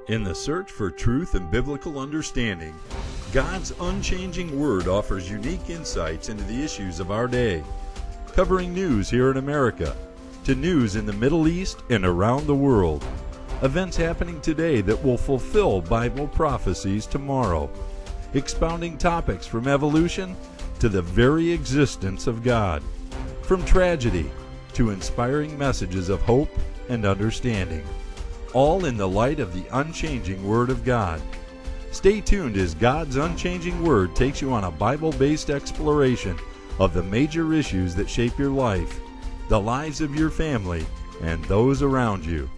In the search for truth and biblical understanding, God's unchanging Word offers unique insights into the issues of our day, covering news here in America, to news in the Middle East and around the world, events happening today that will fulfill Bible prophecies tomorrow, expounding topics from evolution to the very existence of God, from tragedy to inspiring messages of hope and understanding, all in the light of the unchanging Word of God. Stay tuned as God's unchanging Word takes you on a Bible-based exploration of the major issues that shape your life, the lives of your family, and those around you.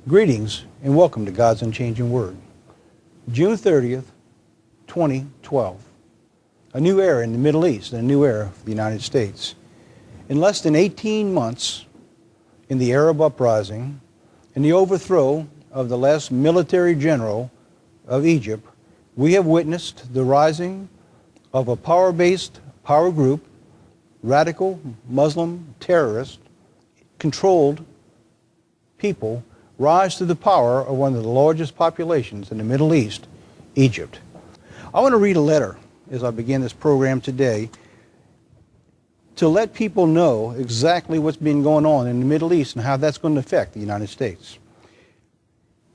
Greetings and welcome to God's Unchanging Word. June 30th, 2012. A new era in the Middle East and a new era for the United States. In less than 18 months, in the Arab uprising and the overthrow of the last military general of Egypt, we have witnessed the rising of a power-based power group, radical Muslim terrorist, controlled people rise to the power of one of the largest populations in the Middle East, Egypt. I want to read a letter as I begin this program today to let people know exactly what's been going on in the Middle East and how that's going to affect the United States.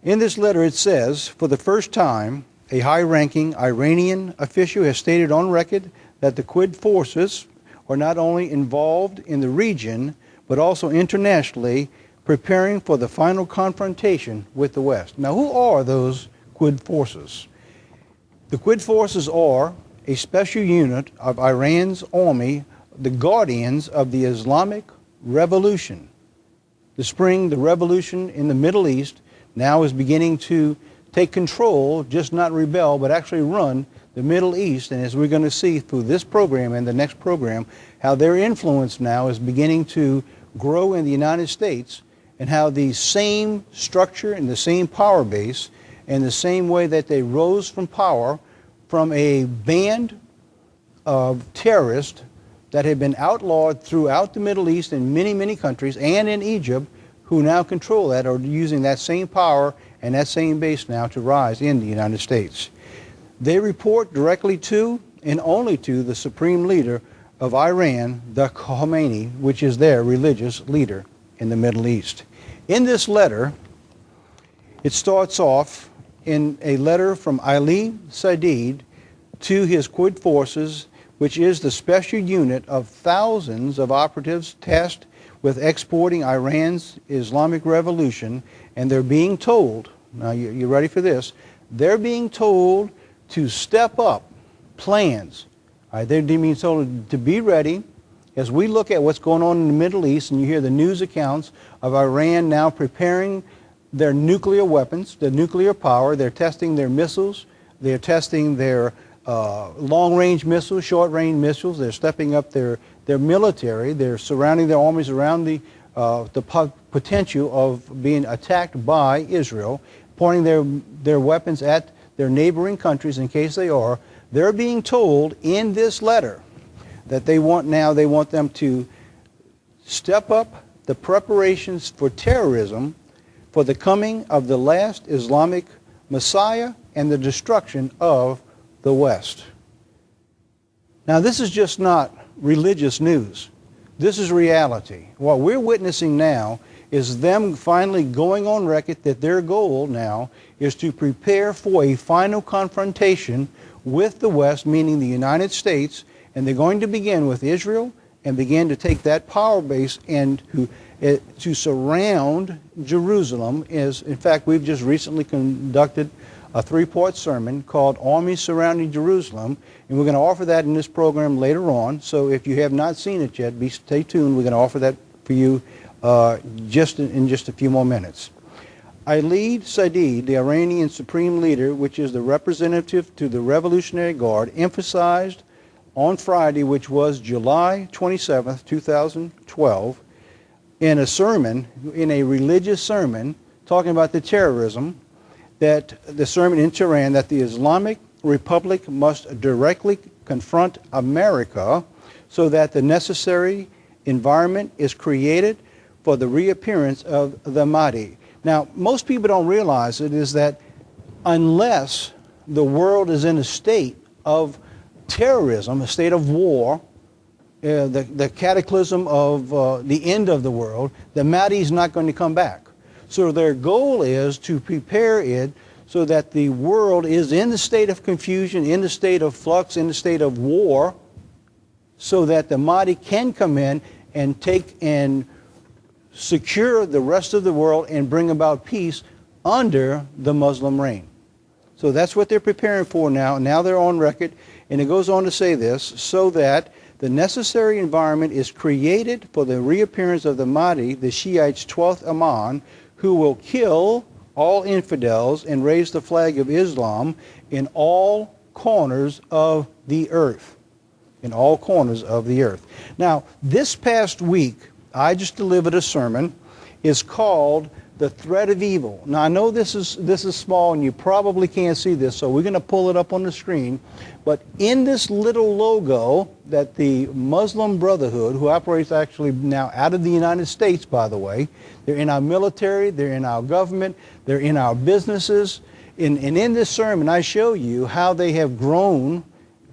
In this letter it says, for the first time, a high-ranking Iranian official has stated on record that the Quds forces are not only involved in the region, but also internationally, preparing for the final confrontation with the West. Now, who are those Quds forces? The Quds forces are a special unit of Iran's army, the guardians of the Islamic Revolution. The revolution in the Middle East now is beginning to take control, just not rebel, but actually run the Middle East. And as we're going to see through this program and the next program, how their influence now is beginning to grow in the United States, and how the same structure and the same power base and the same way that they rose from power from a band of terrorists that had been outlawed throughout the Middle East in many, many countries and in Egypt, who now control that, are using that same power and that same base now to rise in the United States. They report directly to and only to the supreme leader of Iran, the Khomeini, which is their religious leader in the Middle East. In this letter, it starts off in a letter from Ali Sadid to his Quds forces, which is the special unit of thousands of operatives tasked with exporting Iran's Islamic Revolution, and they're being told, now you ready for this, they're being told to step up plans. All right, they're being told to be ready. As we look at what's going on in the Middle East and you hear the news accounts of Iran now preparing their nuclear weapons, their nuclear power, they're testing their missiles, they're testing their long-range missiles, short-range missiles, they're stepping up their military, they're surrounding their armies around the potential of being attacked by Israel, pointing their weapons at their neighboring countries in case they are. They're being told in this letter that they want them to step up the preparations for terrorism, for the coming of the last Islamic Messiah and the destruction of the West. Now, this is just not religious news. This is reality. What we're witnessing now is them finally going on record that their goal now is to prepare for a final confrontation with the West, meaning the United States. And they're going to begin with Israel and begin to take that power base and to surround Jerusalem. In fact, we've just recently conducted a 3-part sermon called Armies Surrounding Jerusalem, and we're going to offer that in this program later on. So if you have not seen it yet, stay tuned. We're going to offer that for you in just a few more minutes. Ali Sadid, the Iranian supreme leader, which is the representative to the Revolutionary Guard, emphasized on Friday, which was July 27th, 2012, in a sermon, in a religious sermon, talking about the terrorism that the sermon in Tehran, that the Islamic Republic must directly confront America so that the necessary environment is created for the reappearance of the Mahdi. Now, most people don't realize it is that unless the world is in a state of terrorism, a state of war, the cataclysm of the end of the world, the Mahdi is not going to come back. So their goal is to prepare it so that the world is in the state of confusion, in the state of flux, in the state of war, so that the Mahdi can come in and take and secure the rest of the world and bring about peace under the Muslim reign. So that's what they're preparing for now. Now they're on record, and it goes on to say this, so that the necessary environment is created for the reappearance of the Mahdi, the Shiites' 12th Imam, who will kill all infidels and raise the flag of Islam in all corners of the earth. In all corners of the earth. Now, this past week, I just delivered a sermon. It's called The Threat of Evil. Now, I know this is small and you probably can't see this, so we're going to pull it up on the screen. But in this little logo that the Muslim Brotherhood, who operates actually now out of the United States, by the way, they're in our military, they're in our government, they're in our businesses. And in this sermon, I show you how they have grown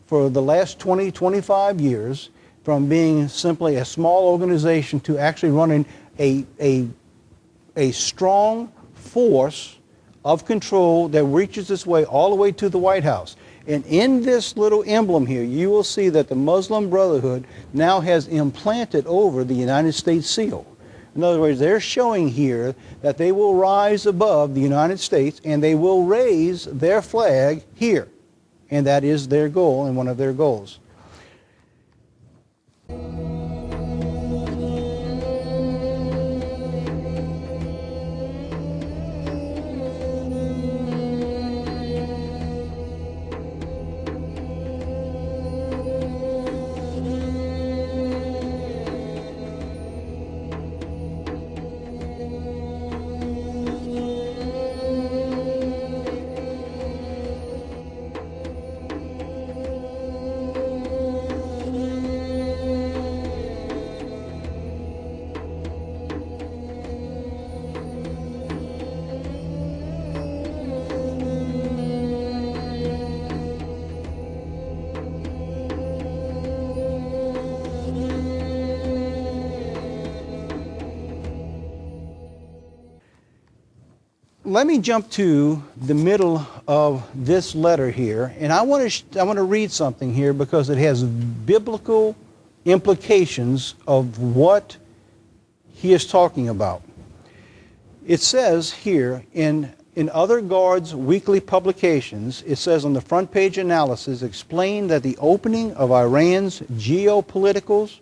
for the last 20, 25 years from being simply a small organization to actually running a strong force of control that reaches its way all the way to the White House. And in this little emblem here, you will see that the Muslim Brotherhood now has implanted over the United States seal. In other words, they're showing here that they will rise above the United States and they will raise their flag here. And that is their goal and one of their goals. Let me jump to the middle of this letter here, and I want to read something here because it has biblical implications of what he is talking about. It says here in other guards' weekly publications, it says on the front page analysis, explain that the opening of Iran's geopoliticals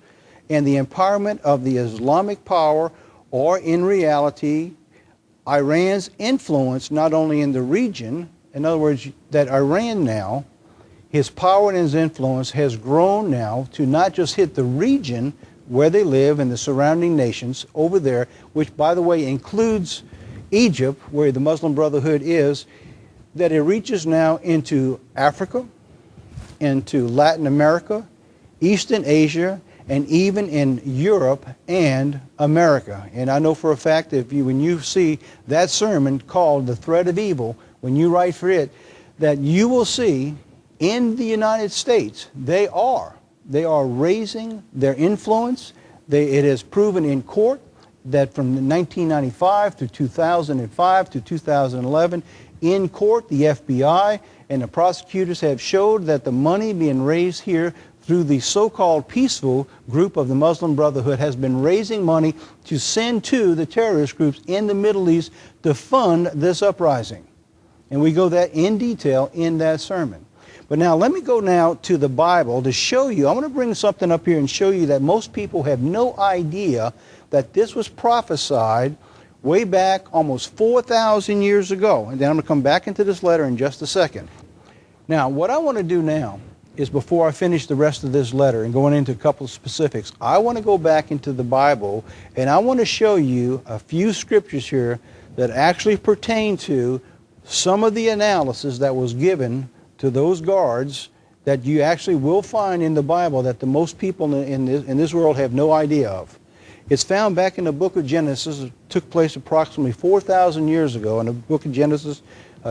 and the empowerment of the Islamic power are in reality Iran's influence not only in the region, in other words, that Iran now, his power and his influence has grown now to not just hit the region where they live and the surrounding nations over there, which by the way includes Egypt, where the Muslim Brotherhood is, that it reaches now into Africa, into Latin America, Eastern Asia, and even in Europe and America. And I know for a fact that when you see that sermon called The Threat of Evil, when you write for it, that you will see in the United States, they are raising their influence. It is proven in court that from 1995 to 2005 to 2011, in court, the FBI and the prosecutors have showed that the money being raised here through the so-called peaceful group of the Muslim Brotherhood has been raising money to send to the terrorist groups in the Middle East to fund this uprising. And we go that in detail in that sermon. But now let me go now to the Bible to show you. I want to bring something up here and show you that most people have no idea that this was prophesied way back almost 4,000 years ago. And then I'm going to come back into this letter in just a second. Now, what I want to do now is, before I finish the rest of this letter and going into a couple of specifics, I want to go back into the Bible and I want to show you a few scriptures here that actually pertain to some of the analysis that was given to those guards that you actually will find in the Bible that the most people in this world have no idea of. It's found back in the book of Genesis. It took place approximately 4,000 years ago in the book of Genesis,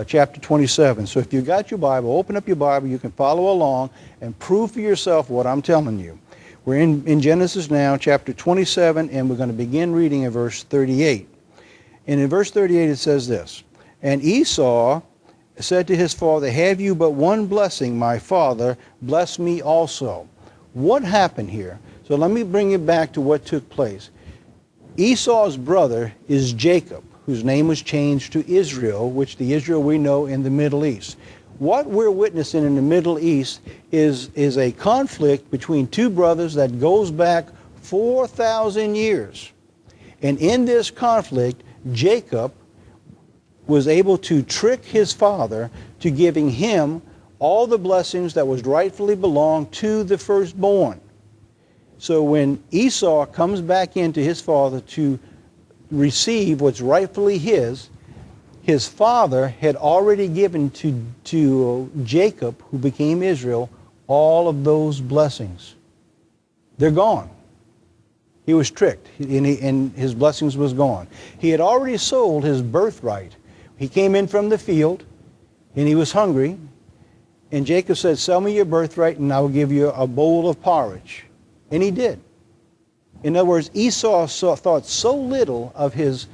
chapter 27. So if you've got your Bible, open up your Bible. You can follow along and prove for yourself what I'm telling you. We're in Genesis now, chapter 27, and we're going to begin reading in verse 38. And in verse 38 it says this, "And Esau said to his father, Have you but one blessing, my father? Bless me also." What happened here? So let me bring you back to what took place. Esau's brother is Jacob, whose name was changed to Israel, which the Israel we know in the Middle East. What we're witnessing in the Middle East is a conflict between two brothers that goes back 4,000 years. And in this conflict, Jacob was able to trick his father to giving him all the blessings that was rightfully belonged to the firstborn. So when Esau comes back into his father to receive what's rightfully his father had already given to Jacob, who became Israel, all of those blessings. They're gone. He was tricked, and his blessings was gone. He had already sold his birthright. He came in from the field, and he was hungry, and Jacob said, "Sell me your birthright, and I will give you a bowl of porridge." And he did. In other words, Esau thought so little of his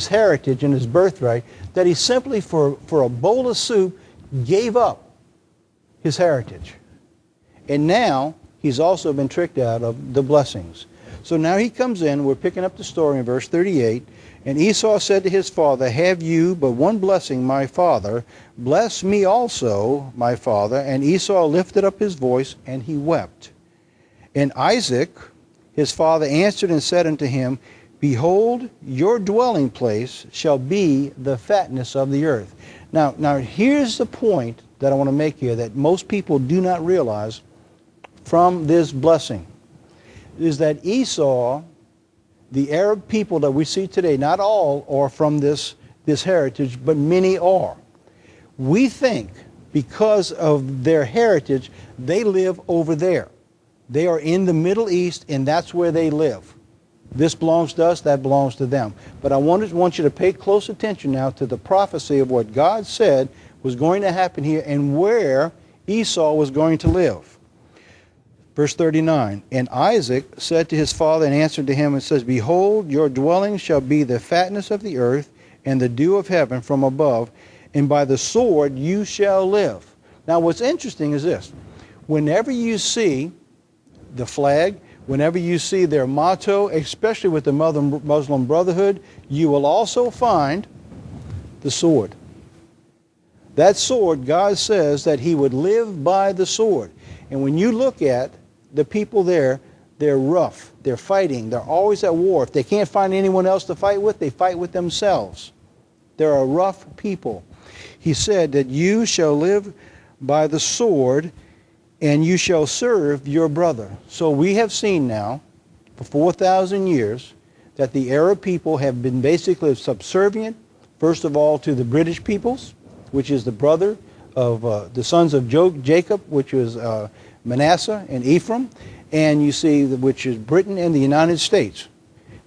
heritage and his birthright that he simply, for a bowl of soup, gave up his heritage. And now he's also been tricked out of the blessings. So now he comes in, we're picking up the story in verse 38, "And Esau said to his father, Have you but one blessing, my father? Bless me also, my father. And Esau lifted up his voice, and he wept. And Isaac, his father, answered and said unto him, Behold, your dwelling place shall be the fatness of the earth." Now here's the point that I want to make here that most people do not realize from this blessing, is that Esau, the Arab people that we see today, not all are from this heritage, but many are. We think because of their heritage, they live over there. They are in the Middle East, and that's where they live. This belongs to us, that belongs to them. But I want you to pay close attention now to the prophecy of what God said was going to happen here and where Esau was going to live. Verse 39, "And Isaac said to his father and answered to him and says, Behold, your dwelling shall be the fatness of the earth and the dew of heaven from above, and by the sword you shall live." Now what's interesting is this. Whenever you see the flag, whenever you see their motto, especially with the Muslim Brotherhood, you will also find the sword. That sword, God says that he would live by the sword. And when you look at the people there, they're rough, they're fighting, they're always at war. If they can't find anyone else to fight with, they fight with themselves. They're a rough people. He said that you shall live by the sword, and you shall serve your brother. So we have seen now, for 4,000 years, that the Arab people have been basically subservient, first of all, to the British peoples, which is the brother of the sons of Jacob, which was Manasseh and Ephraim, and you see which is Britain and the United States.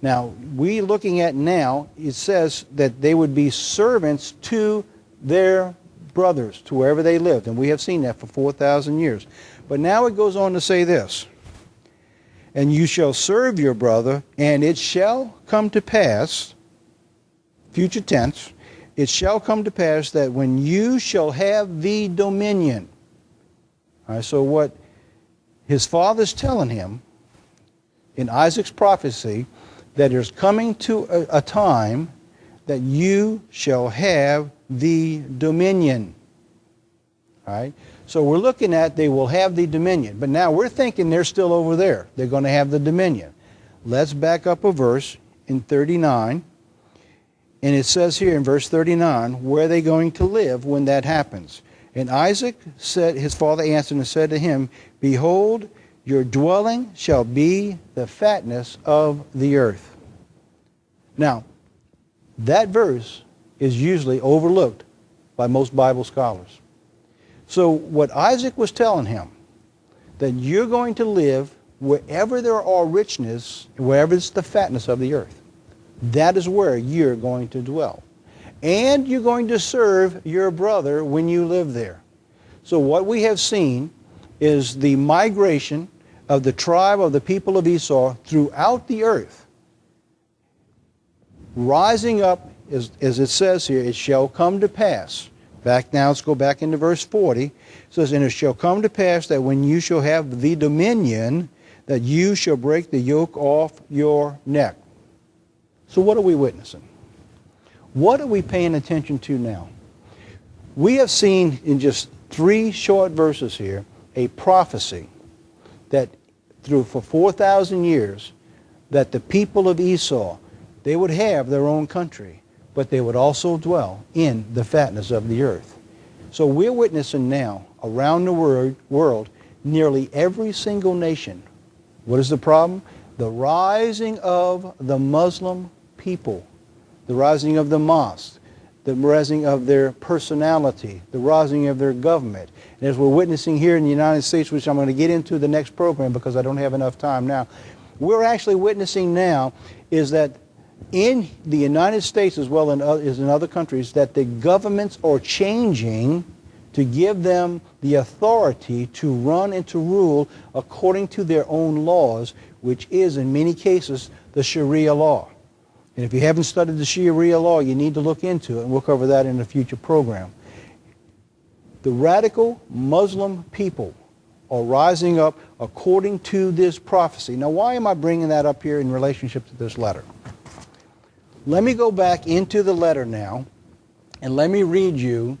Now, we looking at now, it says that they would be servants to their brothers, to wherever they lived, and we have seen that for 4,000 years. But now it goes on to say this, "And you shall serve your brother, and it shall come to pass," future tense, "it shall come to pass that when you shall have the dominion." All right, so what his father's telling him in Isaac's prophecy, that there's coming to a time that you shall have the dominion. All right, so we're looking at they will have the dominion, but now we're thinking they're still over there. They're going to have the dominion. Let's back up a verse in 39. And it says here in verse 39, where are they going to live when that happens? "And Isaac said, his father answered and said to him, Behold, your dwelling shall be the fatness of the earth." Now, that verse is usually overlooked by most Bible scholars. So what Isaac was telling him, that you're going to live wherever there are richness, wherever it's the fatness of the earth. That is where you're going to dwell. And you're going to serve your brother when you live there. So what we have seen is the migration of the tribe of the people of Esau throughout the earth, rising up, as it says here, it shall come to pass. Let's go back into verse 40. It says, and it shall come to pass that when you shall have the dominion, that you shall break the yoke off your neck. So what are we witnessing? What are we paying attention to now? We have seen in just 3 short verses here a prophecy that for 4,000 years that the people of Esau, they would have their own country, but they would also dwell in the fatness of the earth. So we're witnessing now around the world nearly every single nation. What is the problem? The rising of the Muslim people, the rising of the mosques, the rising of their personality, the rising of their government. And as we're witnessing here in the United States, which I'm going to get into the next program because I don't have enough time now, we're actually witnessing now is that in the United States as well as in other countries, that the governments are changing to give them the authority to run and to rule according to their own laws, which is in many cases the Sharia law. And if you haven't studied the Sharia law, you need to look into it, and we'll cover that in a future program. The radical Muslim people are rising up according to this prophecy. Now, why am I bringing that up here in relationship to this letter? Let me go back into the letter now, and let me read you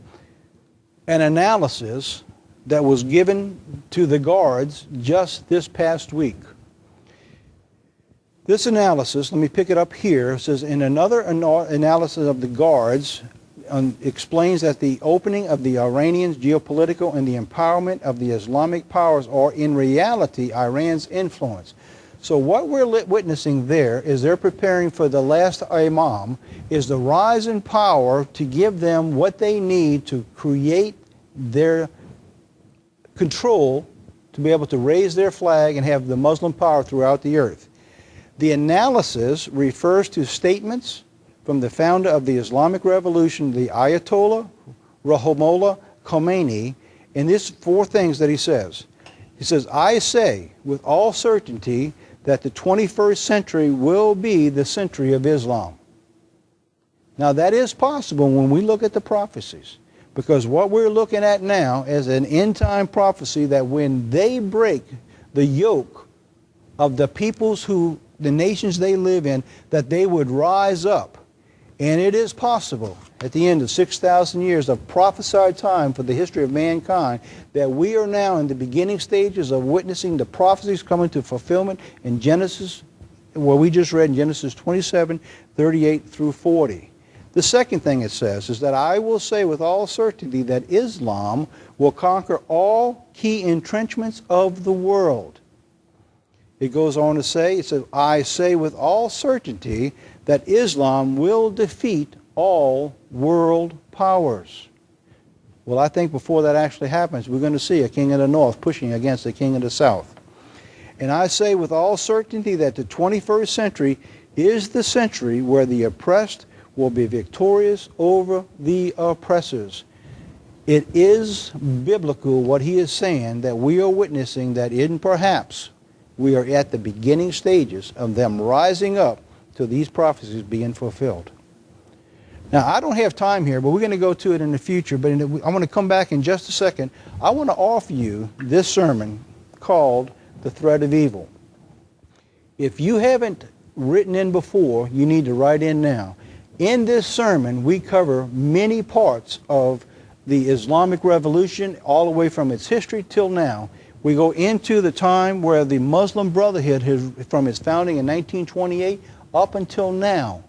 an analysis that was given to the guards just this past week. This analysis, let me pick it up here, says in another analysis of the guards, explains that the opening of the Iranians' geopolitical and the empowerment of the Islamic powers are in reality Iran's influence. So what we're witnessing there is they're preparing for the last Imam, is the rise in power to give them what they need to create their control to be able to raise their flag and have the Muslim power throughout the earth. The analysis refers to statements from the founder of the Islamic Revolution, the Ayatollah Ruhollah Khomeini, and these 4 things that he says. He says, I say with all certainty that the 21st century will be the century of Islam. Now that is possible when we look at the prophecies, because what we're looking at now is an end-time prophecy that when they break the yoke of the peoples the nations they live in, that they would rise up. And it is possible at the end of 6,000 years of prophesied time for the history of mankind that we are now in the beginning stages of witnessing the prophecies coming to fulfillment in Genesis, what we just read in Genesis 27, 38 through 40. The second thing it says is that I will say with all certainty that Islam will conquer all key entrenchments of the world. It goes on to say, it says, I say with all certainty that Islam will defeat all world powers. Well, I think before that actually happens, we're going to see a king of the north pushing against the king of the south. And I say with all certainty that the 21st century is the century where the oppressed will be victorious over the oppressors. It is biblical what he is saying, that we are witnessing that perhaps we are at the beginning stages of them rising up to these prophecies being fulfilled. Now, I don't have time here, but we're going to go to it in the future. But I'm going to come back in just a second. I want to offer you this sermon called The Threat of Evil. If you haven't written in before, you need to write in now. In this sermon, we cover many parts of the Islamic Revolution, all the way from its history till now. We go into the time where the Muslim Brotherhood, from its founding in 1928 up until now,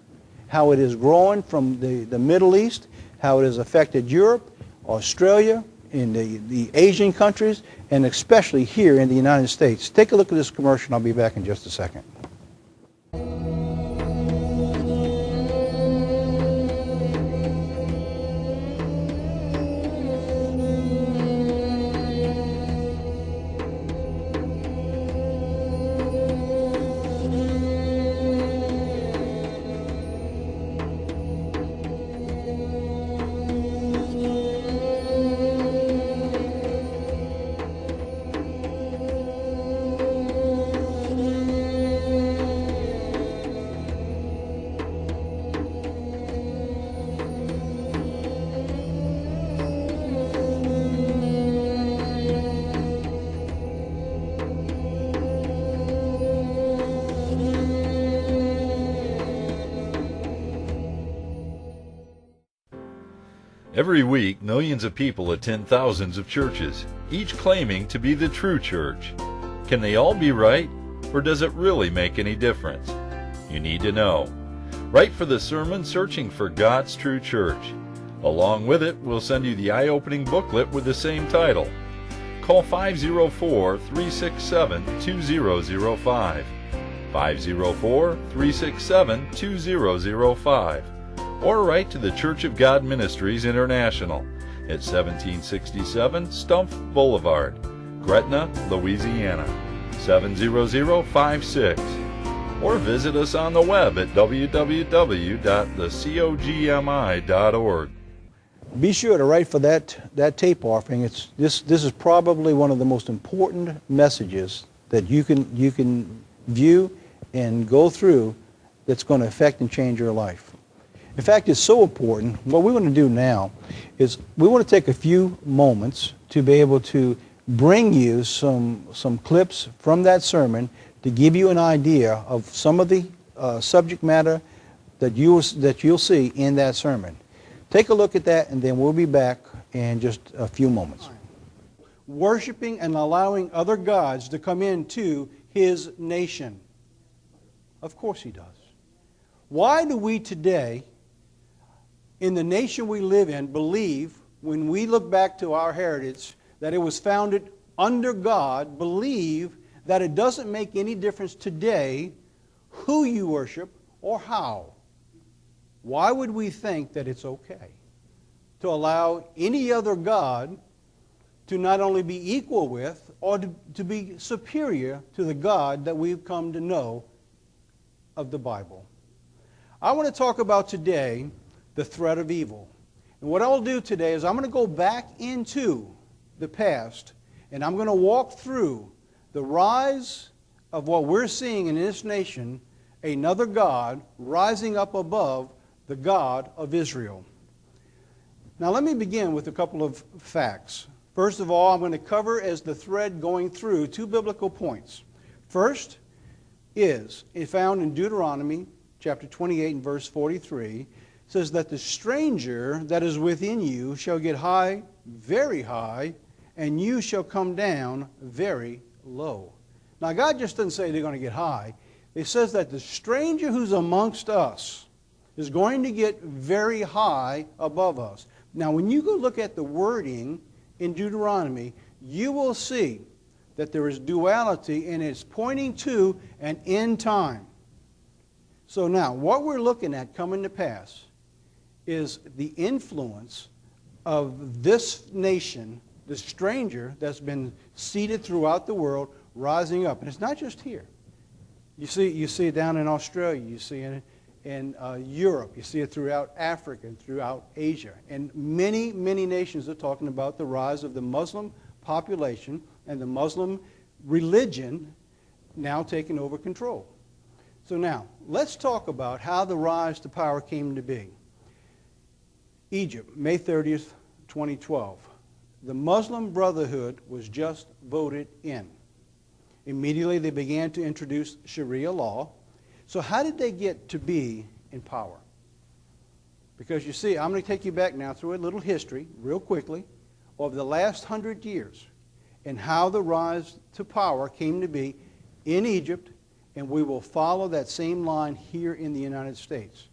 how it is growing from the Middle East, how it has affected Europe, Australia, in the Asian countries, and especially here in the United States. Take a look at this commercial, and I'll be back in just a second. Every week, millions of people attend thousands of churches, each claiming to be the true church. Can they all be right, or does it really make any difference? You need to know. Write for the sermon Searching for God's True Church. Along with it, we'll send you the eye-opening booklet with the same title. Call 504-367-2005, 504-367-2005, or write to the Church of God Ministries International at 1767 Stumpf Boulevard, Gretna, Louisiana, 70056, or visit us on the web at www.thecogmi.org. Be sure to write for that tape offering. This is probably one of the most important messages that you can view and go through that's going to affect and change your life. In fact, it's so important. What we want to do now is we want to take a few moments to be able to bring you some clips from that sermon to give you an idea of some of the subject matter that you'll see in that sermon. Take a look at that, and then we'll be back in just a few moments. Worshiping and allowing other gods to come into His nation. Of course He does. Why do we today, in the nation we live in, believe, when we look back to our heritage, that it was founded under God, believe that it doesn't make any difference today who you worship or how? Why would we think that it's okay to allow any other God to not only be equal with or to be superior to the God that we've come to know of the Bible? I want to talk about today the threat of evil. And what I'll do today is I'm going to go back into the past, and I'm going to walk through the rise of what we're seeing in this nation, another God rising up above the God of Israel. Now let me begin with a couple of facts. First of all, I'm going to cover as the thread going through two biblical points. First is found in Deuteronomy chapter 28 and verse 43. It says that the stranger that is within you shall get high, very high, and you shall come down very low. Now God just doesn't say they're going to get high. It says that the stranger who's amongst us is going to get very high above us. Now when you go look at the wording in Deuteronomy, you will see that there is duality, and it's pointing to an end time. So now what we're looking at coming to pass is the influence of this nation, the stranger that's been seeded throughout the world, rising up. And it's not just here. You see it down in Australia. You see it in Europe. You see it throughout Africa and throughout Asia. And many, many nations are talking about the rise of the Muslim population and the Muslim religion now taking over control. So now, let's talk about how the rise to power came to be. Egypt, May 30th, 2012. The Muslim Brotherhood was just voted in. Immediately they began to introduce Sharia law. So how did they get to be in power? Because you see, I'm going to take you back now through a little history, real quickly, of the last 100 years and how the rise to power came to be in Egypt, and we will follow that same line here in the United States.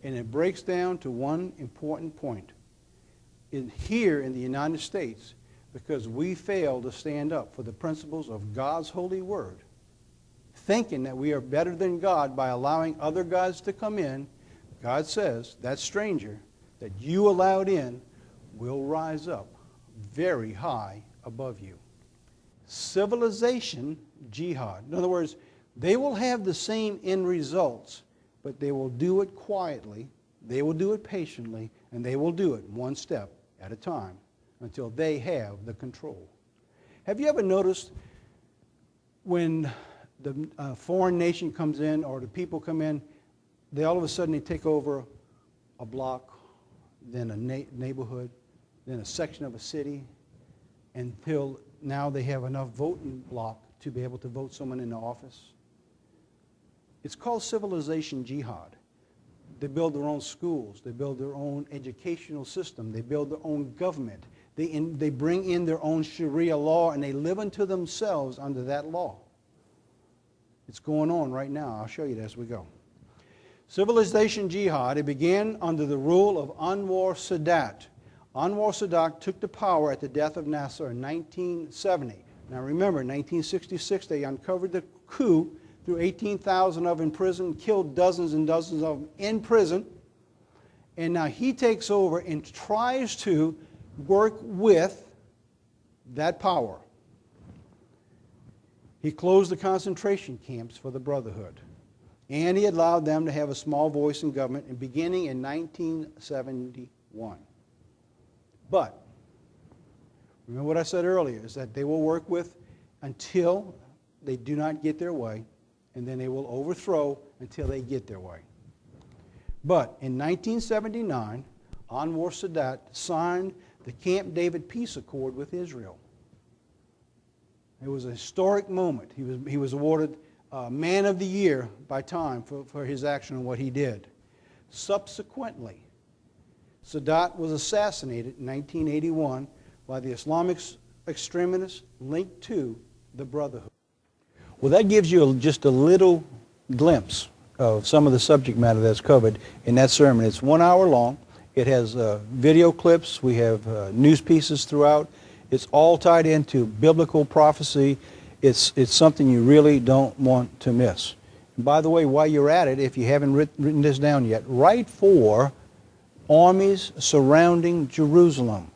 And it breaks down to one important point. Here in the United States, because we fail to stand up for the principles of God's holy word, thinking that we are better than God by allowing other gods to come in, God says that stranger that you allowed in will rise up very high above you. Civilization jihad. In other words, they will have the same end results, but they will do it quietly, they will do it patiently, and they will do it one step at a time until they have the control. Have you ever noticed when the foreign nation comes in or the people come in, they all of a sudden they take over a block, then a neighborhood, then a section of a city, until now they have enough voting block to be able to vote someone into office? It's called civilization jihad. They build their own schools. They build their own educational system. They build their own government. They bring in their own Sharia law, and they live unto themselves under that law. It's going on right now. I'll show you that as we go. Civilization jihad, it began under the rule of Anwar Sadat. Anwar Sadat took the power at the death of Nasser in 1970. Now remember, in 1966, they uncovered the coup, threw 18,000 of them in prison, killed dozens and dozens of them in prison. And now he takes over and tries to work with that power. He closed the concentration camps for the Brotherhood. And he allowed them to have a small voice in government, and beginning in 1971. But, remember what I said earlier, is that they will work with until they do not get their way, and then they will overthrow until they get their way. But in 1979, Anwar Sadat signed the Camp David Peace Accord with Israel. It was a historic moment. He was awarded Man of the Year by Time for his action and what he did. Subsequently, Sadat was assassinated in 1981 by the Islamic extremists linked to the Brotherhood. Well, that gives you just a little glimpse of some of the subject matter that's covered in that sermon. It's 1 hour long. It has video clips. We have news pieces throughout. It's all tied into biblical prophecy. It's something you really don't want to miss. And by the way, while you're at it, if you haven't written this down yet, write for Armies Surrounding Jerusalem.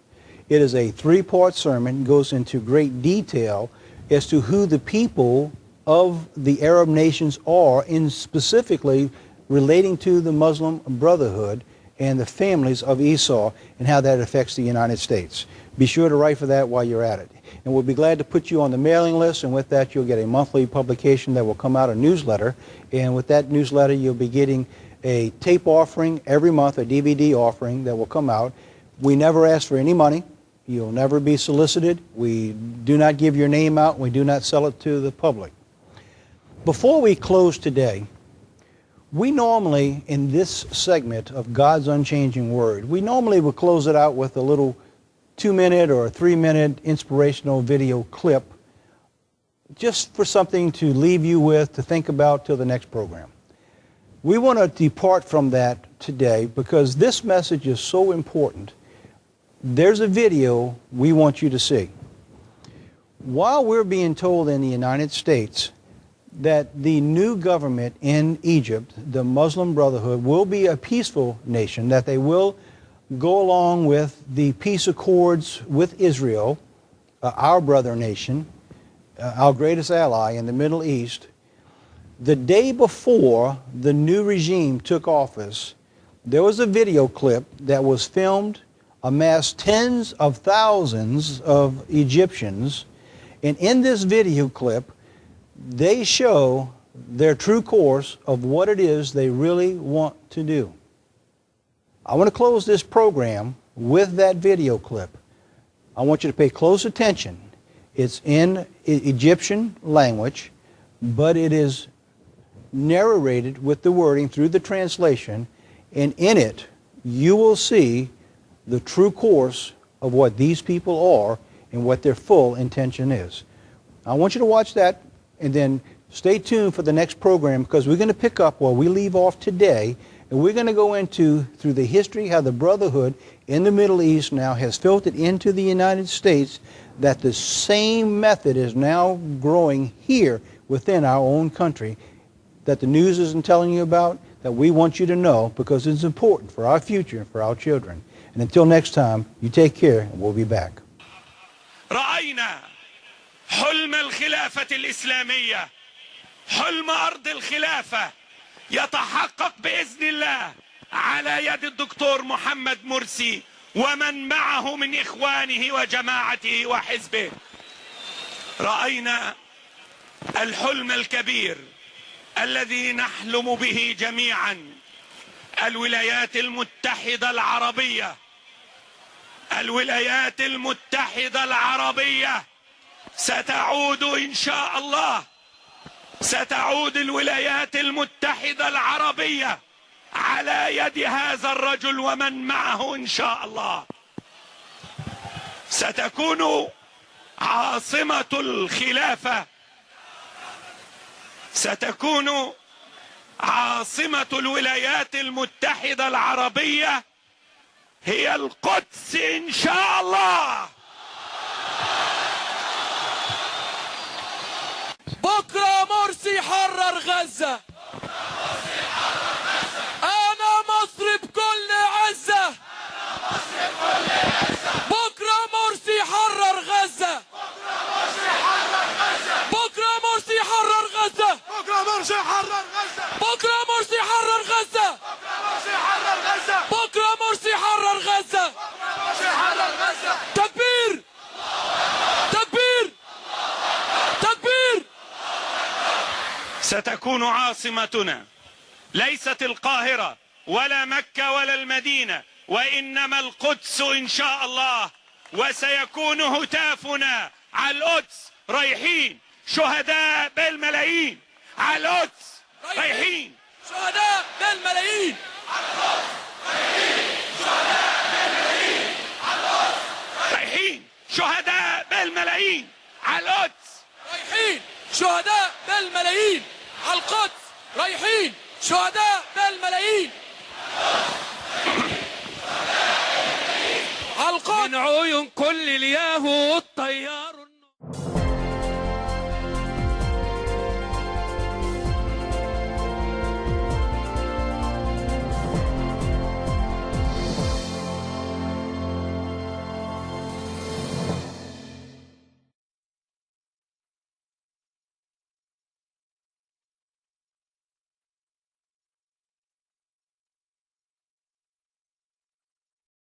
It is a 3-part sermon. It goes into great detail as to who the people of the Arab nations are, in specifically relating to the Muslim Brotherhood and the families of Esau and how that affects the United States. Be sure to write for that while you're at it. And we'll be glad to put you on the mailing list, and with that you'll get a monthly publication that will come out, a newsletter. And with that newsletter you'll be getting a tape offering every month, a DVD offering that will come out. We never ask for any money. You'll never be solicited. We do not give your name out. We do not sell it to the public. Before we close today, we normally, in this segment of God's Unchanging Word, we normally will close it out with a little 2-minute or 3-minute inspirational video clip, just for something to leave you with, to think about till the next program. We want to depart from that today because this message is so important. There's a video we want you to see. While we're being told in the United States that the new government in Egypt, the Muslim Brotherhood, will be a peaceful nation, that they will go along with the peace accords with Israel, our brother nation, our greatest ally in the Middle East, the day before the new regime took office, there was a video clip that was filmed, amassed tens of thousands of Egyptians, and in this video clip, they show their true course of what it is they really want to do. I want to close this program with that video clip. I want you to pay close attention. It's in Egyptian language, but it is narrated with the wording through the translation, and in it you will see the true course of what these people are and what their full intention is. I want you to watch that, and then stay tuned for the next program, because we're going to pick up where we leave off today, and we're going to go into, through the history, how the Brotherhood in the Middle East now has filtered into the United States, that the same method is now growing here within our own country, that the news isn't telling you about, that we want you to know, because it's important for our future and for our children. And until next time, you take care, and we'll be back. رأينا حلم الخلافة الإسلامية، حلم أرض الخلافة يتحقق بإذن الله على يد الدكتور محمد مرسي ومن معه من إخوانه وجماعته وحزبه. رأينا الحلم الكبير الذي نحلم به جميعا، الولايات المتحدة العربية. الولايات المتحدة العربية ستعود إن شاء الله، ستعود الولايات المتحدة العربية على على يد هذا الرجل ومن معه إن شاء الله. ستكون عاصمة الخلافة، ستكون عاصمة الولايات المتحدة العربية هي القدس إن شاء الله. بكرة مرسي حرر غزة. أنا مصري بكل عزة. بكرة مرسي حرر غزة. بكرة مرسي حرر غزة. بكرة مرسي حرر غزة. بكرة مرسي حرر غزة. بكرة مرسي حرر غزة. تكبير تكبير تكبير. ستكون عاصمتنا ليست القاهرة ولا مكة ولا المدينة، وإنما القدس إن شاء الله. وسيكون هتافنا على القدس رايحين شهداء بالملايين. على القدس رايحين شهداء بالملايين. رايحين شهداء بالملايين على القدس. رايحين شهداء بالملايين على القدس. رايحين شهداء بالملايين على القدس. من عيون كل اليهود طيار